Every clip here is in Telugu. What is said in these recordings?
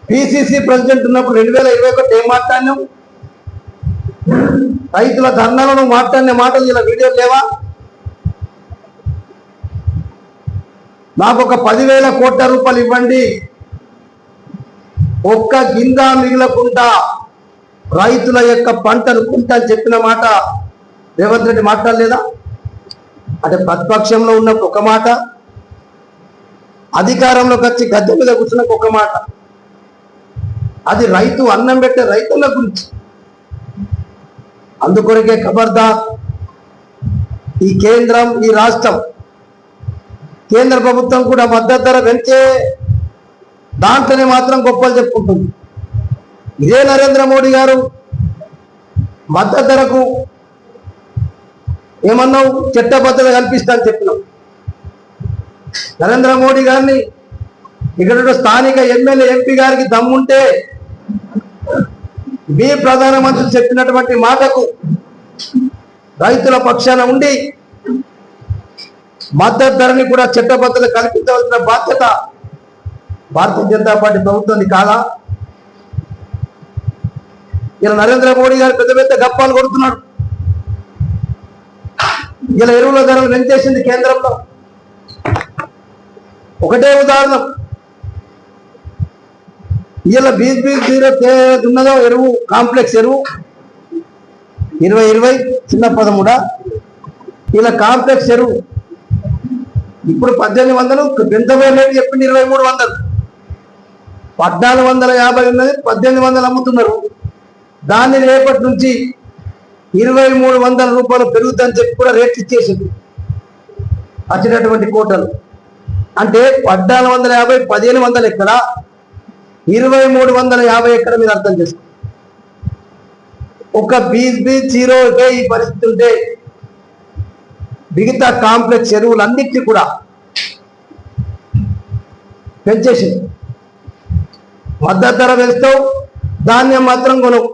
పిసిసి ప్రెసిడెంట్ ఉన్నప్పుడు 2021 ఏం మాట్లాడినాం? రైతుల ధర్నాలను మాట్లాడిన మాటలు ఇలా వీడియోలు లేవా? నాకు ఒక 10,000 కోట్ల రూపాయలు ఇవ్వండి, ఒక్క గింజ మిగలకుండా రైతుల యొక్క పంటను కుంటా చెప్పిన మాట రేవంత్ రెడ్డి మాట్లాడలేదా? అంటే ప్రతిపక్షంలో ఉన్నప్పుడు ఒక మాట, అధికారంలోకి వచ్చి గద్దె మీద కూర్చున్న ఒక మాట. అది రైతు అన్నం పెట్టే రైతుల గురించి. అందుకొరకే ఖబర్దార్, ఈ కేంద్రం, ఈ రాష్ట్రం, కేంద్ర ప్రభుత్వం కూడా మద్దతు ధర పెంచే దాంట్లోనే మాత్రం గొప్పలు చెప్పుకుంటుంది. ఇదే నరేంద్ర మోడీ గారు మద్దతు ధరకు ఏమన్నావు? చట్టబద్ధత కల్పిస్తానని చెప్పినావు. నరేంద్ర మోడీ గారిని ఇక్కడ స్థానిక ఎమ్మెల్యే ఎంపీ గారికి దమ్ముంటే మీ ప్రధానమంత్రి చెప్పినటువంటి మాటకు రైతుల పక్షాన ఉండి మద్దతు ధరని కూడా చట్టబద్ధత కల్పించవలసిన బాధ్యత భారతీయ జనతా పార్టీ ప్రభుత్వాన్ని కాదా? ఇలా నరేంద్ర మోడీ గారు పెద్ద పెద్ద గప్పాలు కొడుతున్నాడు. ఇలా ఎరువుల ధరలు పెంచేసింది కేంద్రంలో. ఒకటే ఉదాహరణ, ఇలా BSB-0 ఉన్నదో ఎరువు, కాంప్లెక్స్ ఎరువు 2020 చిన్న 13 ఇలా కాంప్లెక్స్ ఎరువు ఇప్పుడు 1800 పెంచబోయే రేటు చెప్పింది 2300, 1450 ఉన్నది 1800 అమ్ముతున్నారు. దాన్ని రేపటి నుంచి 2300 రూపాయలు పెరుగుతుందని చెప్పి కూడా రేట్లు ఇచ్చేసింది వచ్చినటువంటి కోటలు. అంటే 1450 1500 ఎక్కడ, 2350 ఎక్కడ? మీరు అర్థం చేసుకో. ఒక BSB-0కే ఈ పరిస్థితి ఉంటే మిగతా కాంప్లెక్స్ ఎరువులన్నిటికీ కూడా పెంచేసింది. మద్దతు ధర పెంచుతావు, ధాన్యం మాత్రం కొనవు.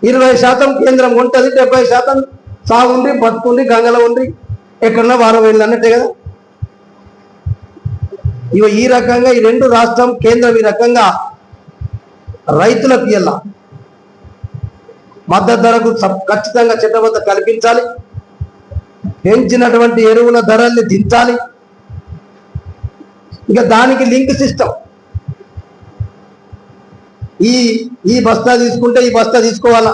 20% కేంద్రం ఉంటుంది, 70% సాగుండి బతుకుండి గంగలో ఉండి ఎక్కడన్నా వారం వెళ్ళి అన్నట్టే కదా. ఇవి ఈ రకంగా ఈ రెండు రాష్ట్రం కేంద్రం ఈ రకంగా రైతులకు ఇయ్యాల మద్దతు ధరకు ఖచ్చితంగా చట్టబద్ధత కల్పించాలి, పెంచినటువంటి ఎరువుల ధరల్ని దించాలి. ఇక దానికి లింక్ సిస్టమ్, ఈ బస్తా తీసుకుంటే ఈ బస్తా తీసుకోవాలా,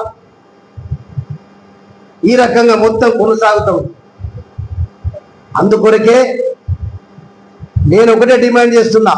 ఈ రకంగా మొత్తం కొనసాగుతాం. అందుకొరకే నేను ఒకటే డిమాండ్ చేస్తున్నా,